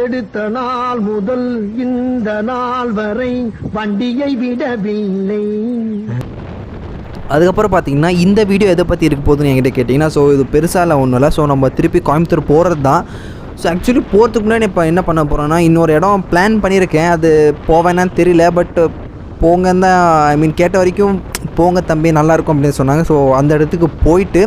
எடுத்த நாள் முதல் இந்த நாள் வரை வண்டியை விடவில்லை. அதுக்கப்புறம் பார்த்தீங்கன்னா இந்த வீடியோ எதை பற்றி இருக்க போகுதுன்னு என்கிட்ட கேட்டிங்கன்னா, ஸோ இது பெருசாக ஒன்றும் இல்லை. ஸோ நம்ம திருப்பி கோயம்புத்தூர் போகிறது தான். ஸோ ஆக்சுவலி போகிறதுக்கு முன்னாடி இப்போ என்ன பண்ண போகிறோன்னா, இன்னொரு இடம் பிளான் பண்ணியிருக்கேன். அது போவேன்னான்னு தெரியல, பட் போங்கன்னு தான் கேட்ட வரைக்கும் போங்க தம்பி நல்லாயிருக்கும் அப்படின்னு சொன்னாங்க. ஸோ அந்த இடத்துக்கு போயிட்டு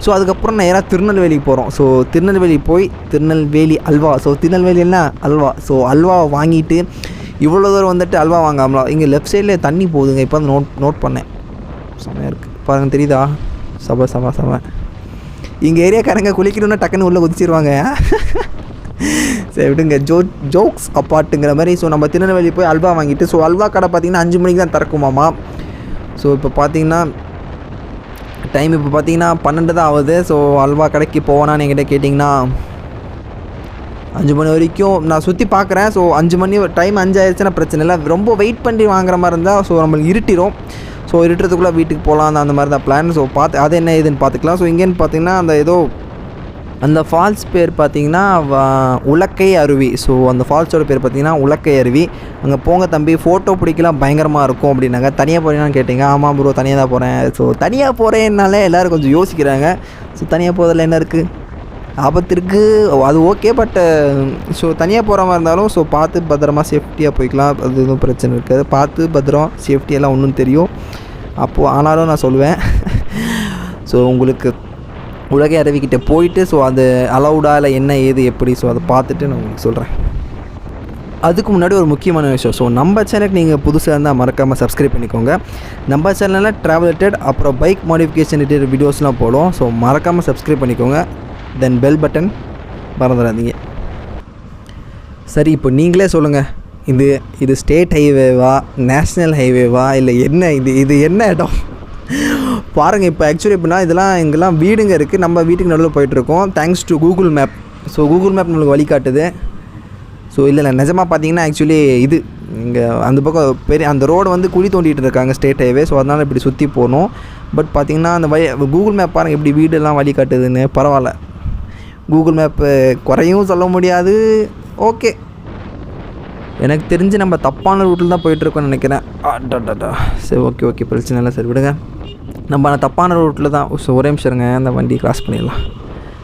ஸோ அதுக்கப்புறம் நேராக திருநெல்வேலிக்கு போகிறோம். ஸோ திருநெல்வேலி போய் திருநெல்வேலி அல்வா, ஸோ திருநெல்வேலின்னா அல்வா, ஸோ அல்வாவை வாங்கிட்டு இவ்வளோ தூரம் வந்துட்டு அல்வா வாங்காமலாம். இங்கே லெஃப்ட் சைடில் தண்ணி போகுதுங்க. இப்போ வந்து நோட் பண்ணேன். செம்மையாக இருக்குது பாருங்கள், தெரியுதா? செம இங்கே ஏரியாக்காரங்க குளிக்கணுன்னா டக்குன்னு உள்ளே குதிச்சிருவாங்க. சரி விடுங்க, ஜோக்ஸ் அப்பாட்டுங்கிற மாதிரி. ஸோ நம்ம திருநெல்வேலி போய் அல்வா வாங்கிட்டு, ஸோ அல்வா கடை பார்த்திங்கன்னா 5 மணிக்கு தான் திறக்குமாமா. ஸோ இப்போ பார்த்திங்கன்னா டைம் இப்போ பார்த்திங்கன்னா 12 தான் ஆகுது. ஸோ அல்வா கடைக்கு போவேனான்னு என்கிட்ட கேட்டிங்கன்னா 5 மணி வரைக்கும் நான் சுற்றி பார்க்குறேன். ஸோ 5 மணி டைம் 5 ஆயிடுச்சுன்னா பிரச்சனை இல்லை. ரொம்ப வெயிட் பண்ணி வாங்குற மாதிரி இருந்தால் ஸோ நம்மளுக்கு இருட்டிடும். ஸோ இருட்டுறதுக்குள்ளே வீட்டுக்கு போகலாம் அந்த மாதிரி தான் பிளான். ஸோ அது என்ன ஏதுன்னு பார்த்துக்கலாம். ஸோ இங்கேன்னு பார்த்திங்கன்னா அந்த ஃபால்ஸ் பேர் பார்த்திங்கன்னா உலக்கை அருவி. ஸோ அந்த ஃபால்ஸோட பேர் பார்த்திங்கன்னா உலக்கை அருவி. அங்கே போங்க தம்பி, ஃபோட்டோ பிடிக்கலாம் பயங்கரமாக இருக்கும் அப்படின்னாங்க. தனியாக போகிறேன்னு கேட்டிங்க. ஆமாம் ப்ரோ தனியாக தான் போகிறேன். ஸோ தனியாக போகிறேன்னாலே எல்லோரும் கொஞ்சம் யோசிக்கிறாங்க. ஸோ தனியாக போகிறதுல என்ன இருக்குது, ஆபத்து இருக்குது, அது ஓகே. பட் ஸோ தனியாக போகிற மாதிரி இருந்தாலும் ஸோ பார்த்து பத்திரமா சேஃப்டியாக போய்க்கலாம். அது எதுவும் பிரச்சனை இருக்காது. பார்த்து பத்திரம் சேஃப்டியெல்லாம் ஒன்றும் தெரியும். அப்போது ஆனாலும் நான் சொல்லுவேன். ஸோ உங்களுக்கு உலகை அருவிக்கிட்ட போயிட்டு ஸோ அது அலவுடா இல்லை என்ன ஏது எப்படி, ஸோ அதை பார்த்துட்டு நான் உங்களுக்கு சொல்கிறேன். அதுக்கு முன்னாடி ஒரு முக்கியமான விஷயம். ஸோ நம்ம சேனலுக்கு நீங்கள் புதுசாக இருந்தால் மறக்காமல் சப்ஸ்கிரைப் பண்ணிக்கோங்க. நம்ம சேனலில் ட்ராவல் ரிலேட்டட் அப்புறம் பைக் மாடிஃபிகேஷன் ரிலேட்டட் வீடியோஸ்லாம் போடும். ஸோ மறக்காமல் சப்ஸ்கிரைப் பண்ணிக்கோங்க. தென் பெல் பட்டன் மறந்துடாதீங்க. சரி, இப்போ நீங்களே சொல்லுங்கள், இது ஸ்டேட் ஹைவேவா நேஷ்னல் ஹைவேவா இல்லை என்ன இது என்ன இடம் பாருங்கள். இப்போ ஆக்சுவலி எப்படின்னா இங்கெல்லாம் வீடுங்க இருக்குது. நம்ம வீட்டுக்கு நடுவில் போயிட்டுருக்கோம் thanks to Google map. So Google map நம்மளுக்கு வழிகாட்டுது. ஸோ இல்லை நிஜமாக பார்த்தீங்கன்னா ஆக்சுவலி இது இங்கே அந்த பக்கம் அந்த ரோடு வந்து குழி தோண்டிகிட்டு இருக்காங்க ஸ்டேட் ஹைவே. ஸோ அதனால் இப்படி சுற்றி போகணும். பட் பார்த்திங்கன்னா அந்த கூகுள் மேப் பாருங்கள் எப்படி வீடெல்லாம் வழிகாட்டுதுன்னு. பரவாயில்ல, கூகுள் மேப்பு குறையும் சொல்ல முடியாது. ஓகே, எனக்கு தெரிஞ்சு நம்ம தப்பான ரூட்டில் தான் போயிட்டுருக்கோன்னு நினைக்கிறேன். சரி ஓகே பிரச்சனை இல்லை. சரி விடுங்க, நம்ம தப்பான ரூட்டில் தான். ஸோ ஒரே நிமிஷங்க, அந்த வண்டி கிராஸ் பண்ணிடலாம்.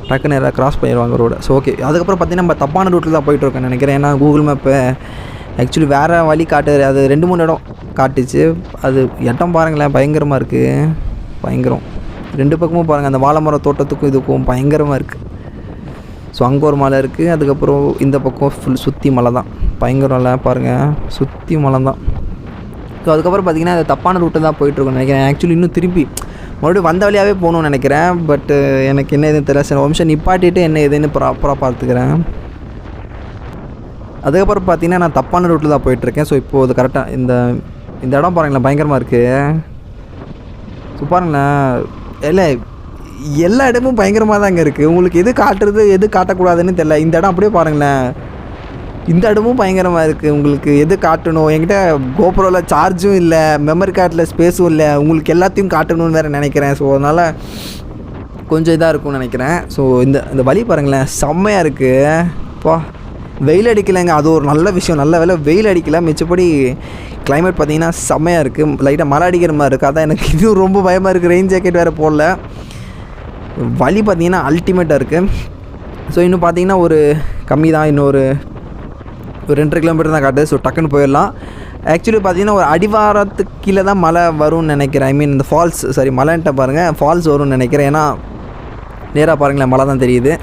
டக்குன்னு நேராக கிராஸ் பண்ணிடுவாங்க ரோடு. ஸோ ஓகே, அதுக்கப்புறம் பார்த்திங்கன்னா நம்ம தப்பான ரூட்டில் தான் போயிட்டுருக்கோன்னு நினைக்கிறேன். ஏன்னா கூகுள் மேப்பு ஆக்சுவலி வேறு வழி காட்டுது. அது 2-3 இடம் காட்டுச்சு. அது இடம் பாருங்களேன், பயங்கரமாக இருக்குது. பயங்கரம். 2 பக்கமும் பாருங்கள், அந்த வாழை மரம் தோட்டத்துக்கும் இதுக்கும் பயங்கரமாக இருக்குது. ஸோ அங்கே ஒரு மலை இருக்குது. அதுக்கப்புறம் இந்த பக்கம் ஃபுல் சுற்றி மலை தான். பயங்கரம் இல்லை பாருங்கள், சுற்றி மலை தான். ஸோ அதுக்கப்புறம் பார்த்திங்கன்னா அது தப்பான ரூட்டு தான் போயிட்டுருக்கோன்னு நினைக்கிறேன். ஆக்சுவலி இன்னும் திருப்பி மறுபடியும் வந்த வழியாகவே போகணுன்னு நினைக்கிறேன். பட் எனக்கு என்ன எதுன்னு தெரியல. சரி நிமிஷம் நிப்பாட்டிட்டு என்ன எதுன்னு ப்ராப்பராக பார்த்துக்கிறேன். அதுக்கப்புறம் பார்த்திங்கன்னா நான் தப்பான ரூட்டில் தான் போயிட்டுருக்கேன். ஸோ இப்போது அது கரெக்டாக இந்த இடம் பாருங்களேன், பயங்கரமாக இருக்குது. ஸோ பாருங்களேன், எல்லா இடமும் பயங்கரமாக தாங்க இருக்குது. உங்களுக்கு எது காட்டுறது எது காட்டக்கூடாதுன்னு தெரியல. இந்த இடம் அப்படியே பாருங்களேன், இந்த இடமும் பயங்கரமாக இருக்குது. உங்களுக்கு எது காட்டணும், என்கிட்ட கோப்ரோவில் சார்ஜும் இல்லை, மெமரி கார்டில் ஸ்பேஸும் இல்லை. உங்களுக்கு எல்லாத்தையும் காட்டணும்னு வேறு நினைக்கிறேன். ஸோ அதனால் கொஞ்சம் இதாக இருக்கும்னு நினைக்கிறேன். ஸோ இந்த வழி பாருங்களேன், செம்மையாக இருக்குது. அப்பா வெயில் அடிக்கலைங்க, அது ஒரு நல்ல விஷயம். நல்ல வேலை வெயில் அடிக்கலை. மிச்சப்படி கிளைமேட் பார்த்திங்கன்னா செம்மையாக இருக்குது. லைட்டாக மழை அடிக்கிற மாதிரி இருக்குது. அதான் எனக்கு இதுவும் ரொம்ப பயமாக இருக்குது. ரெயின் ஜாக்கெட் வேறு போடல. வழி பார்த்திங்கன்னா அல்டிமேட்டாக இருக்குது. ஸோ இன்னும் பார்த்திங்கன்னா ஒரு கம்மி தான், இன்னொரு 2 கிலோமீட்டர் தான் காட்டுது. ஸோ டக்குன்னு போயிடலாம். ஆக்சுவலி பார்த்திங்கன்னா ஒரு அடிவாரத்துக்கு கீழே தான் மழை வரும்னு நினைக்கிறேன். இந்த ஃபால்ஸ் மலைன்ட்ட பாருங்கள், ஃபால்ஸ் வரும்னு நினைக்கிறேன். ஏன்னா நேராக பாருங்களேன், மழை தான் தெரியுது.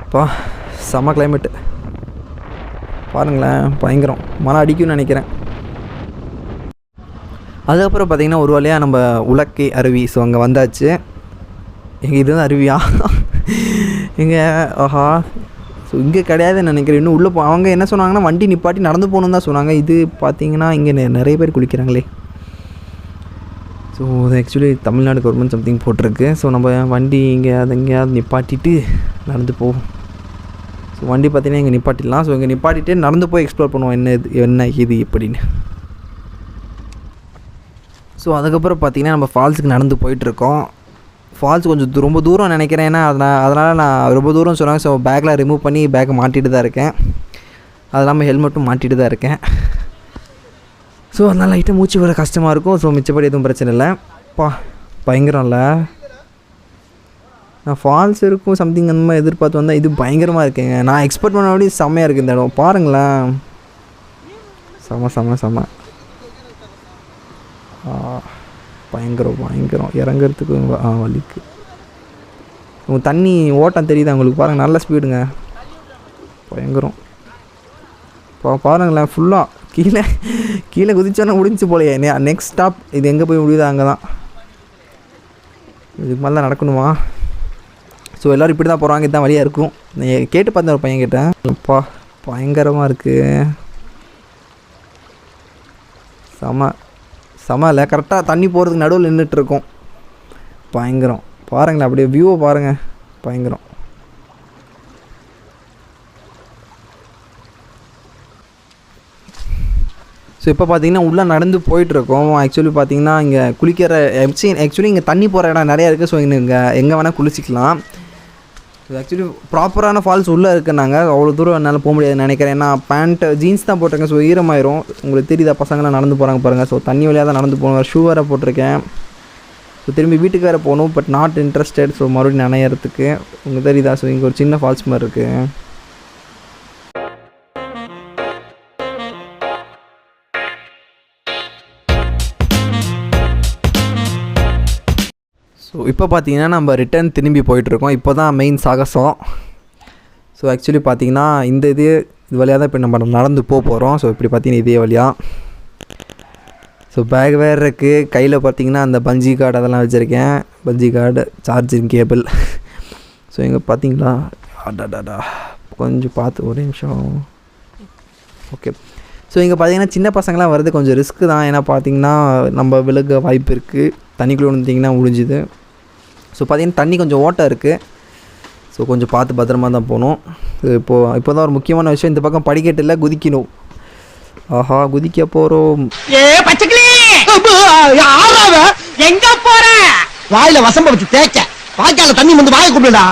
இப்போ செம்ம கிளைமேட்டு பாருங்களேன், பயங்கரம். மழை அடிக்கும்னு நினைக்கிறேன். அதுக்கப்புறம் பார்த்திங்கன்னா ஒரு வழியாக நம்ம உலக்கை அருவி. ஸோ அங்கே வந்தாச்சு. எங்கள் இதுதான் அருவியா எங்கே ஆஹா. ஸோ இங்கே கிடையாதுன்னு நினைக்கிறேன். இன்னும் உள்ளே அவங்க என்ன சொன்னாங்கன்னா வண்டி நிப்பாட்டி நடந்து போகணுன்னு தான் சொன்னாங்க. இது பார்த்திங்கன்னா இங்கே நிறைய பேர் குளிக்கிறாங்களே. ஸோ அது ஆக்சுவலி தமிழ்நாடு கவர்மெண்ட் சம்திங் போட்டிருக்கு. ஸோ நம்ம வண்டி இங்கே எங்கேயாவது நிப்பாட்டிட்டு நடந்து போவோம். ஸோ வண்டி பார்த்திங்கன்னா இங்கே நிப்பாட்டிடலாம். ஸோ இங்கே நிப்பாட்டிட்டு நடந்து போய் எக்ஸ்ப்ளோர் பண்ணுவோம் என்ன இது எப்படின்னு. ஸோ அதுக்கப்புறம் பார்த்திங்கன்னா நம்ம ஃபால்ஸுக்கு நடந்து போயிட்டுருக்கோம். ஃபால்ஸ் கொஞ்சம் ரொம்ப தூரம் நினைக்கிறேன். ஏன்னா அதனால் நான் ரொம்ப தூரம் சொன்னாங்க. ஸோ பேக்கில் ரிமூவ் பண்ணி பேக்கை மாட்டிகிட்டு தான் இருக்கேன். அது இல்லாமல் ஹெல்மெட்டும் மாட்டிகிட்டு தான் இருக்கேன். ஸோ அதனால் லைட்டாக மூச்சு விட கஷ்டமாக இருக்கும். ஸோ மிச்சப்படி எதுவும் பிரச்சனை இல்லை. பயங்கரம் இல்லை, நான் ஃபால்ஸ் இருக்கும் சம்திங் அந்த மாதிரி எதிர்பார்த்து வந்தால் இது பயங்கரமாக இருக்குங்க. நான் எக்ஸ்பெக்ட் பண்ண விட செம்மையாக இருக்குது இந்த இடம். பாருங்களேன், செம பயங்கரம் இறங்கிறதுக்கு வலிக்கு. உங்கள் தண்ணி ஓட்டம் தெரியுது உங்களுக்கு, பாருங்கள், நல்ல ஸ்பீடுங்க, பயங்கரம். பாருங்களேன், ஃபுல்லாக கீழே குதிச்சோன்னா முடிஞ்சு போலையே. நெக்ஸ்ட் ஸ்டாப் இது எங்கே போய் முடியுதோ அங்கே தான். இதுக்கு மேலே தான் நடக்கணுமா? ஸோ எல்லோரும் இப்படி தான் போகிறாங்க, இதுதான் வழியாக இருக்கும். கேட்டு பார்த்தேன், ஒரு பையன் கேட்டேன். பயங்கரமாக இருக்குது, செம இல்லை, கரெக்டாக தண்ணி போகிறதுக்கு நடுவில் நின்றுட்டுருக்கோம். பயங்கரம், பாருங்களேன், அப்படியே வியூவை பாருங்கள், பயங்கரம். ஸோ இப்போ பார்த்தீங்கன்னா உள்ளே நடந்து போயிட்டுருக்கோம். ஆக்சுவலி பார்த்தீங்கன்னா இங்கே குளிக்கிற ஆக்சுவலி இங்கே தண்ணி போகிற இடம் நிறையா இருக்குது. ஸோ இங்கே எங்கே வேணால் குளிச்சிக்கலாம். ஸோ ஆக்சுவலி ப்ராப்பரான ஃபால்ஸ் உள்ளே இருக்குன்னாங்க. அவ்வளோ தூரம் என்னால் போக முடியாதுன்னு நினைக்கிறேன். ஏன்னா பேண்ட்டு ஜீன்ஸ் தான் போட்டிருக்கேன். ஸோ ஈரமாயிரும். உங்களுக்கு தெரியுதா, பசங்களாம் நடந்து போகிறாங்க பாருங்கள். ஸோ தண்ணி வழியாக தான் நடந்து போகணும். ஷூ வேறு போட்டிருக்கேன். ஸோ திரும்பி வீட்டுக்கு வேறு போகணும். But not interested. ஸோ மறுபடியும் நனையிறதுக்கு உங்களுக்கு தெரியுதா. ஸோ இங்கே ஒரு சின்ன ஃபால்ஸ் மாதிரி இருக்குது. ஸோ இப்போ பார்த்தீங்கன்னா நம்ம ரிட்டர்ன் திரும்பி போயிட்டுருக்கோம். இப்போ தான் மெயின் சாகசம். ஸோ ஆக்சுவலி பார்த்தீங்கன்னா இது வழியாக தான் இப்போ நம்ம நடந்து போகிறோம். ஸோ இப்படி பார்த்தீங்கன்னா இதே வழியாக. ஸோ பேக் வேறு இருக்குது. கையில் பார்த்தீங்கன்னா அந்த பஞ்சி கார்டு அதெல்லாம் வச்சுருக்கேன். பஞ்சி கார்டு, சார்ஜிங் கேபிள். ஸோ இங்கே பார்த்தீங்களா, அடாடாடா, கொஞ்சம் பார்த்து ஒரு நிமிஷம். ஓகே. ஸோ இங்கே பார்த்தீங்கன்னா சின்ன பசங்களாம் வருது, கொஞ்சம் ரிஸ்க்கு தான். ஏன்னா பார்த்தீங்கன்னா நம்ம விழுக வாய்ப்பு இருக்குது. தண்ணிக்குள்ளே விழுந்திங்கன்னா முடிஞ்சுது. ஸோ பார்த்தீங்கன்னா தண்ணி கொஞ்சம் ஓட்டம் இருக்குது. ஸோ கொஞ்சம் பார்த்து பத்திரமா தான் போகணும். இப்போ தான் ஒரு முக்கியமான விஷயம், இந்த பக்கம் படிக்கட்டில் குதிக்கணும். ஆஹா, குதிக்க போகிறோம். எங்க போற? வாயில வசம்ப வச்சு தேய்க்க, வாய்க்கால தண்ணி வந்து வாயை கூப்பிடுடா.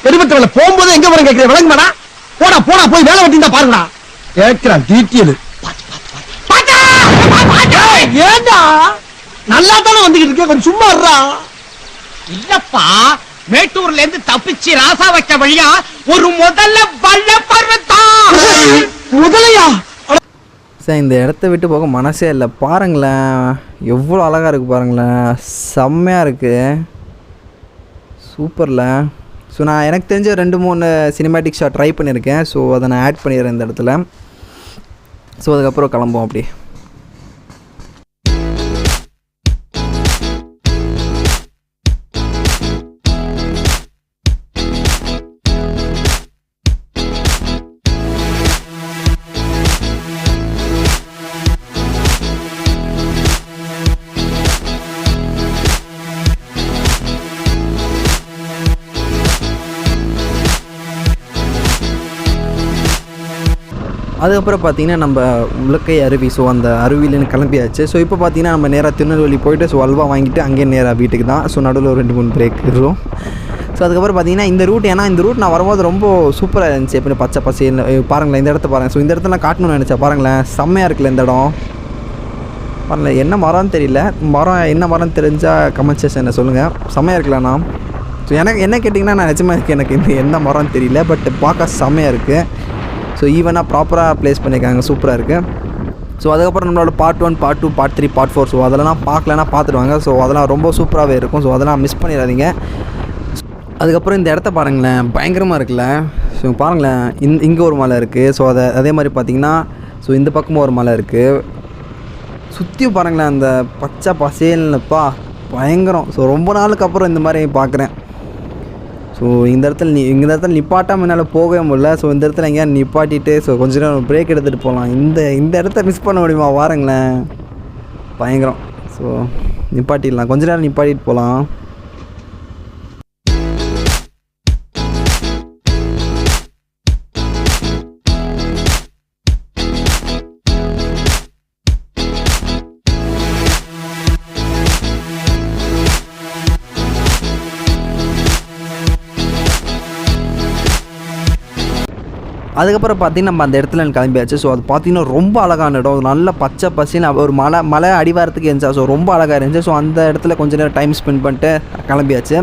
பெருமட்டவள போகும்போது எங்க போறேன் கேட்கிறேன், விளங்குமாடா? போடா போய் வேலை வெட்டி தான் பாருங்கடா. கேட்கிறான் டீட்டெயில். ஏண்டா நல்லா தானே வந்துகிட்டு இருக்க, கொஞ்சம் சும்மா இருடா. இல்லப்பா, மேட்டூர்ல இருந்து தப்பிச்சு ராசா வைக்க வழியா ஒரு முதலையா? சார் இந்த இடத்த விட்டு போக மனசே இல்லை. பாருங்களேன் எவ்வளோ அழகாக இருக்குது, பாருங்களேன், செம்மையாக இருக்குது, சூப்பரில். ஸோ நான் எனக்கு தெரிஞ்ச 2-3 சினிமேட்டிக் ஷாட் ட்ரை பண்ணியிருக்கேன். ஸோ அதை நான் ஆட் பண்ணிடுறேன் இந்த இடத்துல. ஸோ அதுக்கப்புறம் கிளம்புவோம் அப்படி. அதுக்கப்புறம் பார்த்திங்கன்னா நம்ம உலக்கை அருவி. ஸோ அந்த அருவியிலேருந்து கிளம்பியாச்சு. ஸோ இப்போ பார்த்திங்கன்னா நம்ம நேராக திருநெல்வேலி போய்ட்டு ஸோ அல்வா வாங்கிட்டு அங்கேயே நேராக வீட்டுக்கு தான். ஸோ நடுவில் ஒரு 2-3 பிரேக் இருக்கும். ஸோ அதுக்கப்புறம் பார்த்திங்கன்னா இந்த ரூட், ஏன்னா இந்த ரூட் நான் வரும்போது ரொம்ப சூப்பராக இருந்துச்சு. எப்படி பச்சை பசேல் பாருங்களேன், இந்த இடத்த பாருங்கள். ஸோ இந்த இடத்துல காட்டணும்னு நினச்சேன். பாருங்களேன், செம்மையாக இருக்குல்ல இந்த இடம். பாருங்களேன், என்ன மரம்னு தெரியல, என்ன மரம் தெரிஞ்சால் கமெண்ட் செக்ஷனில் சொல்லுங்கள். செம்மையாக இருக்குல்லண்ணா. ஸோ எனக்கு என்ன கேட்டிங்கன்னா, நான் நிஜமாக இருக்குது, எனக்கு இந்த என்ன மரம்னு தெரியல, பட் பார்க்க செம்மையாக இருக்குது. ஸோ ஈவனாக ப்ராப்பராக ப்ளேஸ் பண்ணியிருக்காங்க, சூப்பராக இருக்குது. ஸோ அதுக்கப்புறம் நம்மளோட part 1, part 2, part 3, part 4. So அதெல்லாம் பார்க்கலன்னா பார்த்துடுவாங்க. ஸோ அதெல்லாம் ரொம்ப சூப்பராகவே இருக்கும். ஸோ அதெல்லாம் மிஸ் பண்ணிடாதீங்க. அதுக்கப்புறம் இந்த இடத்த பாருங்களேன், பயங்கரமாக இருக்குல்ல. ஸோ பாருங்களேன், இங்கே ஒரு மலை இருக்குது. ஸோ அதே மாதிரி பார்த்திங்கன்னா ஸோ இந்த பக்கமும் ஒரு மலை இருக்குது. சுற்றி பாருங்களேன், அந்த பச்சை பசேல்னப்பா பயங்கரம். ஸோ ரொம்ப நாளுக்கு அப்புறம் இந்த மாதிரி பார்க்குறேன். ஸோ இந்த இடத்துல நிப்பாட்டாமல் என்னால் போகவே முடியல. ஸோ இந்த இடத்துல எங்கேயா நிப்பாட்டிட்டு ஸோ கொஞ்ச நேரம் பிரேக் எடுத்துகிட்டு போகலாம். இந்த இடத்த மிஸ் பண்ண முடியுமா? வாருங்களேன், பயங்கரம். ஸோ நிப்பாட்டிடலாம், கொஞ்ச நேரம் நிப்பாட்டிட்டு போகலாம். அதுக்கப்புறம் பார்த்திங்கன்னா நம்ம அந்த இடத்துல கிளம்பியாச்சு. ஸோ அது பார்த்திங்கன்னா ரொம்ப அழகான இடம், நல்ல பச்சை பசின்னு ஒரு மலை அடிவாரத்துக்கு இருந்துச்சா. ஸோ ரொம்ப அழகாக இருந்துச்சு. ஸோ அந்த இடத்துல கொஞ்சம் நேரம் டைம் ஸ்பெண்ட் பண்ணிட்டு கிளம்பியாச்சு.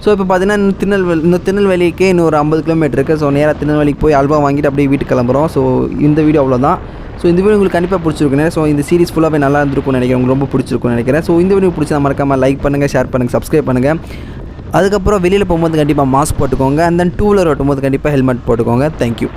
ஸோ இப்போ பார்த்திங்கன்னா திருநெல்வேலிக்கே இன்னும் ஒரு 50 கிலோமீட்டர் இருக்குது. ஸோ நேராக திருநெல்வேலிக்கு போய் ஆல்பம் வாங்கிட்டு அப்படியே வீட்டுக்கு கிளம்புறோம். ஸோ இந்த வீடியோ அவ்வளோதான். ஸோ இந்த வீடியோ உங்களுக்கு கண்டிப்பாக பிடிச்சிருக்குன்னு. ஸோ இந்த சீரிஸ் ஃபுல்லாகவே நல்லா இருந்திருக்கும்னு நினைக்கிறேன், உங்களுக்கு ரொம்ப பிடிச்சிருக்கும்னு நினைக்கிறேன். ஸோ இந்த வீடியோ பிடிச்சா மறக்காமல் லைக் பண்ணுங்கள், ஷேர் பண்ணுங்கள், சப்ஸ்கிரைப் பண்ணுங்கள். அதுக்கப்புறம் வெளியில் போகும்போது கண்டிப்பாக மாஸ்க் போட்டுக்கோங்க. அண்ட் தென் டூ வீலர் ஓட்டும்போது கண்டிப்பாக ஹெல்மெட் போட்டுக்கோங்க. தேங்க்யூ.